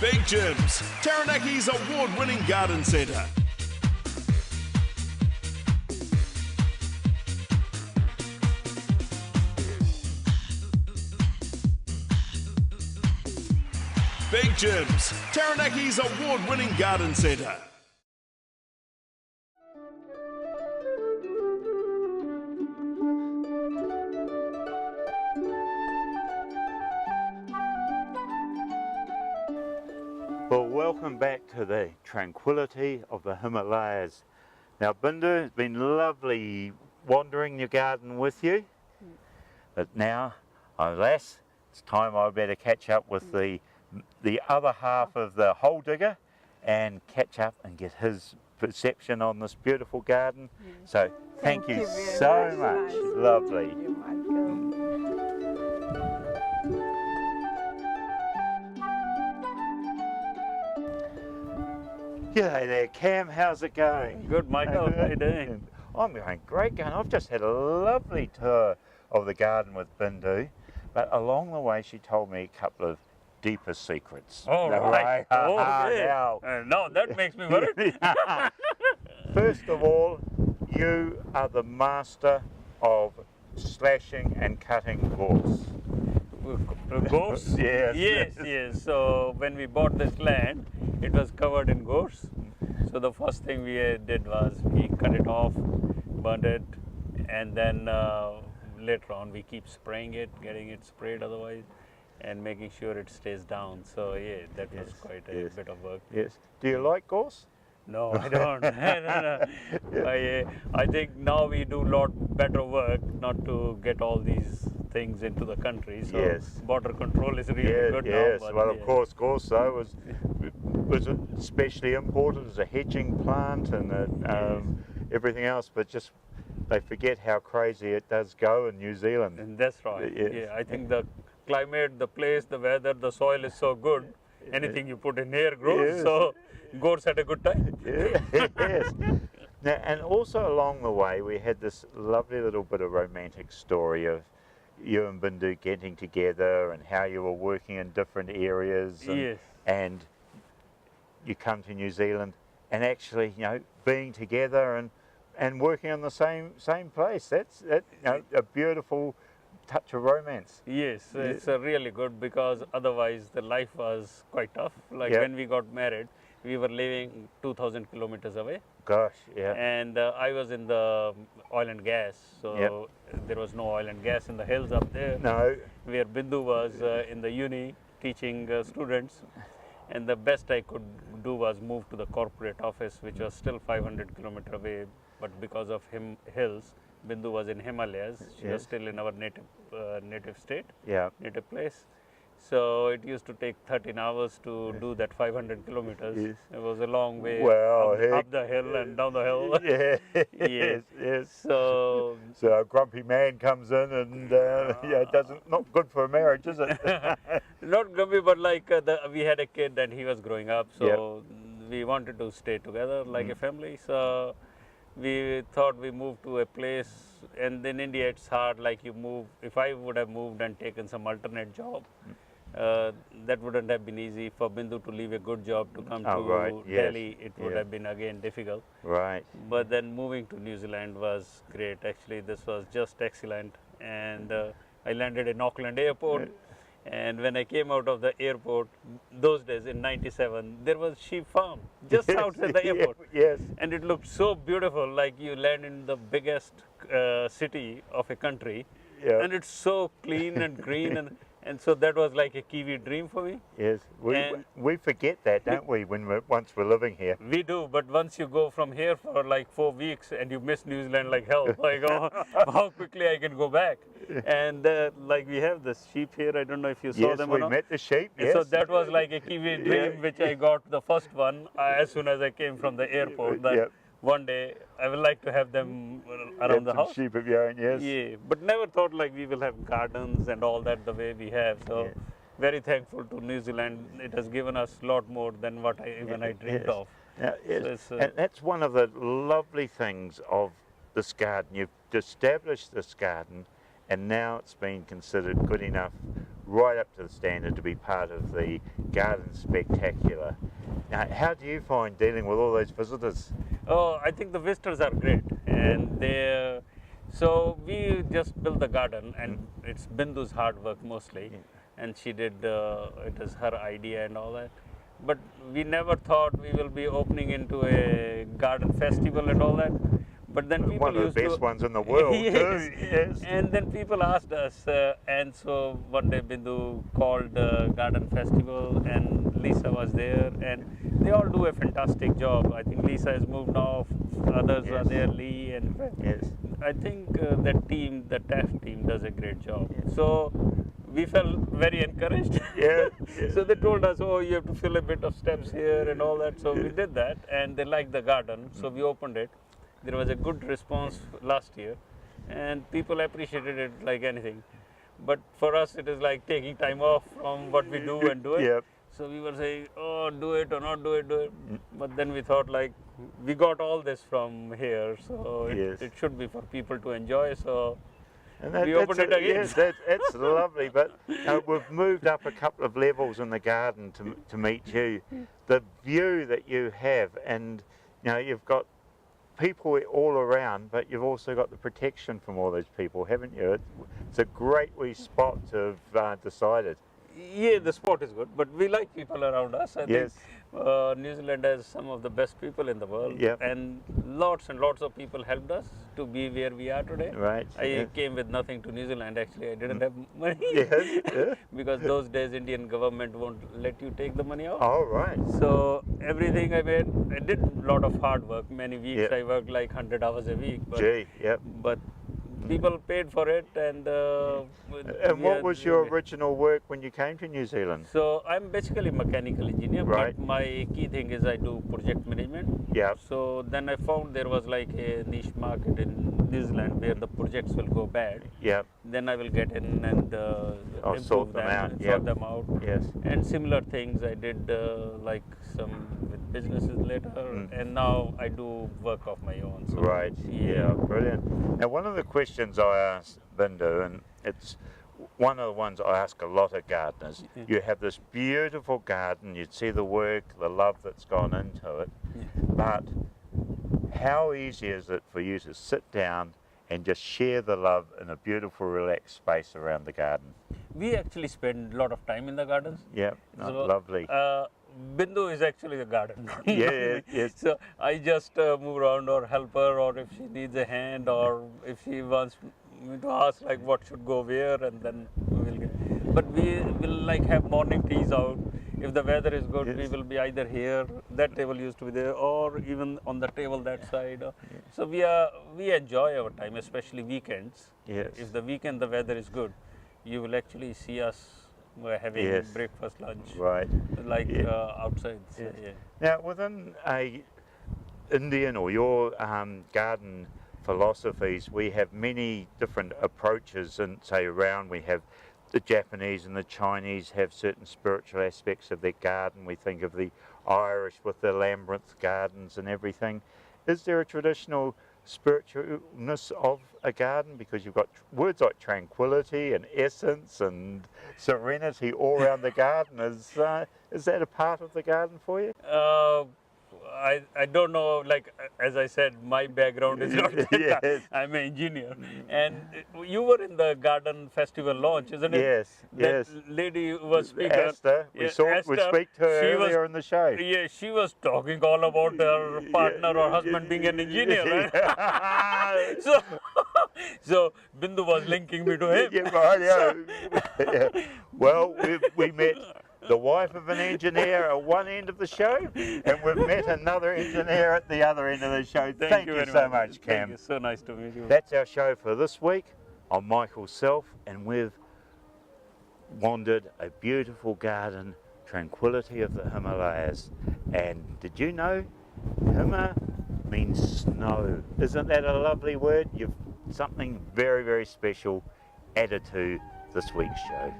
Big Jim's, Taranaki's award-winning garden centre. Big Jim's, Taranaki's award-winning garden centre. Well, welcome back to the tranquility of the Himalayas. Now, Bindu, it's been lovely wandering your garden with you, but now, alas, it's time I better catch up with the other half of the hole digger and catch up and get his perception on this beautiful garden. So, thank you so much. Lovely. You're welcome. G'day there, Cam. How's it going? Good, Michael. How are you doing? I'm going great, going. I've just had a lovely tour of the garden with Bindu, but along the way she told me a couple of deeper secrets. Oh, right. Okay. Now, No, that makes me worried. first of all, you are the master of slashing and cutting gorse. Gorse? Yes. Yes. So when we bought this land, it was covered in gorse. So the first thing we did was we cut it off, burned it, and then later on we keep spraying it, getting it sprayed otherwise, and making sure it stays down. So yeah, that was quite a bit of work. Yes. Do you like gorse? No, I don't. I think now we do a lot better work not to get all these things into the country. So border control is really good now. Yes, But well, of course, gorse though was especially important as a hedging plant and everything else, but just they forget how crazy it does go in New Zealand. And that's right. Yes. Yeah, I think the climate, the place, the weather, the soil is so good. Anything you put in here grows. Yes. So gorse had a good time. Yes. Now, and also along the way, we had this lovely little bit of romantic story of you and Bindu getting together and how you were working in different areas. And, and you come to New Zealand and actually, you know, being together and working in the same place. That's a beautiful touch of romance. Yes, it's really good because otherwise the life was quite tough. Like when we got married, we were living 2,000 kilometers away. Gosh, yeah. And I was in the oil and gas, so there was no oil and gas in the hills up there. No. Where Bindu was in the uni teaching students. And the best I could do was move to the corporate office, which was still 500 kilometers away. But because of hills, Bindu was in Himalayas. She was still in our native state, native place. So it used to take 13 hours to do that 500 kilometers. Yes. It was a long way up the hill and down the hill. Yes. So a grumpy man comes in and not good for a marriage, is it? Not grumpy, but like we had a kid and he was growing up, so we wanted to stay together like a family. So we thought we moved to a place, and in India it's hard, like you move, if I would have moved and taken some alternate job, that wouldn't have been easy for Bindu to leave a good job to come to Delhi. It would have been again difficult. Right. But then moving to New Zealand was great. Actually, this was just excellent. And I landed in Auckland Airport. And when I came out of the airport, those days in '97, there was sheep farm just outside the airport. And it looked so beautiful, like you land in the biggest city of a country. And it's so clean and green. And so that was like a Kiwi dream for me. Yes, we forget that, don't we, once we're living here? We do, but once you go from here for like 4 weeks and you miss New Zealand like hell, like how quickly I can go back. And like we have the sheep here, I don't know if you saw them or not. Yes, we met the sheep, So that was like a Kiwi dream, which I got the first one as soon as I came from the airport. One day I would like to have them around the house. Sheep of your own, yes. Yeah, but never thought like we will have gardens and all that the way we have. So very thankful to New Zealand. It has given us a lot more than what I dreamed of. So and that's one of the lovely things of this garden. You've established this garden, and now it's been considered good enough right up to the standard to be part of the Garden Spectacular. Now, how do you find dealing with all those visitors? Oh, I think the visitors are great, and so we just built the garden, and it's Bindu's hard work mostly, and she did. It is her idea and all that. But we never thought we will be opening into a garden festival and all that. But then people One of used the best to, ones in the world, Yes. too. Yes. And then people asked us, and so one day Bindu called Garden Festival, and Lisa was there, and they all do a fantastic job. I think Lisa has moved off, others are Yes. there, Lee, and Yes. I think that team, the TAF team, does a great job. So we felt very encouraged. Yeah. So they told us, oh, you have to fill a bit of steps here and all that. So we did that, and they liked the garden, so we opened it. There was a good response last year, and people appreciated it like anything. But for us, it is like taking time off from what we do and do it. Yep. So we were saying, oh, do it or not do it, do it. But then we thought, like, we got all this from here, so Yes. it should be for people to enjoy. So And we opened it again. Yes, that's lovely. But we've moved up a couple of levels in the garden to meet you. The view that you have, and you've got people all around, but you've also got the protection from all those people, haven't you? It's a great wee spot to have decided. yeah, the spot is good, but we like people around us. I Yes. think New Zealand has some of the best people in the world, Yep. and lots of people helped us to be where we are today. Right. I Yeah. came with nothing to New Zealand. Actually, I didn't have money. Yes, yeah. Because those days Indian government won't let you take the money out. Oh, right. So everything I made, I did a lot of hard work. Many weeks Yep. I worked like 100 hours a week. Gee, yep. But people paid for it, and And what was your original work when you came to New Zealand? So I'm basically mechanical engineer, Right. but my key thing is I do project management. Yeah. So then I found there was like a niche market in New Zealand where the projects will go bad. Yeah. Then I will get in and I'll improve sort them out, and yep. sort them out. Yes. And similar things I did like some with businesses later, and now I do work of my own. So Right. Yeah. Brilliant. Now, one of the questions I asked Bindu, and it's one of the ones I ask a lot of gardeners. You have this beautiful garden. You'd see the work, the love that's gone into it, but how easy is it for you to sit down and just share the love in a beautiful, relaxed space around the garden? We actually spend a lot of time in the gardens. Yeah. So, Lovely. Bindu is actually the garden. Yeah, yes. So I just move around or help her, or if she needs a hand, or if she wants me to ask like what should go where, and then we will get. But we will like have morning teas out. If the weather is good, we Yes. will be either here, that table used to be there, or even on the table that side. So we enjoy our time, especially weekends. Yes. If the weekend the weather is good, you will actually see us having Yes. breakfast, lunch, Right. like Yeah. outside. So, Yes. yeah. Now, within a Indian or your garden philosophies, we have many different approaches, and say around we have the Japanese and the Chinese have certain spiritual aspects of their garden. We think of the Irish with their labyrinth gardens and everything. Is there a traditional spiritualness of a garden? Because you've got words like tranquility and essence and serenity all around the garden. Is that a part of the garden for you? I don't know, like as I said, my background is not that. Yes. I'm an engineer. And you were in the garden festival launch, isn't it? Yes, That yes. lady was speaker. Esther, we Esther, speak to her she was- earlier in the show. Yeah, she was talking all about her partner or husband being an engineer, right? So Bindu was linking me to him. Yeah, right, yeah. Yeah. Well, we met the wife of an engineer at one end of the show, and we've met another engineer at the other end of the show. Thank you very so much, Cam. Thank you. So nice to meet you. That's our show for this week. I'm Michael Self, and we've wandered a beautiful garden, tranquility of the Himalayas. And did you know Hima means snow? Isn't that a lovely word? You've something very, very special added to this week's show.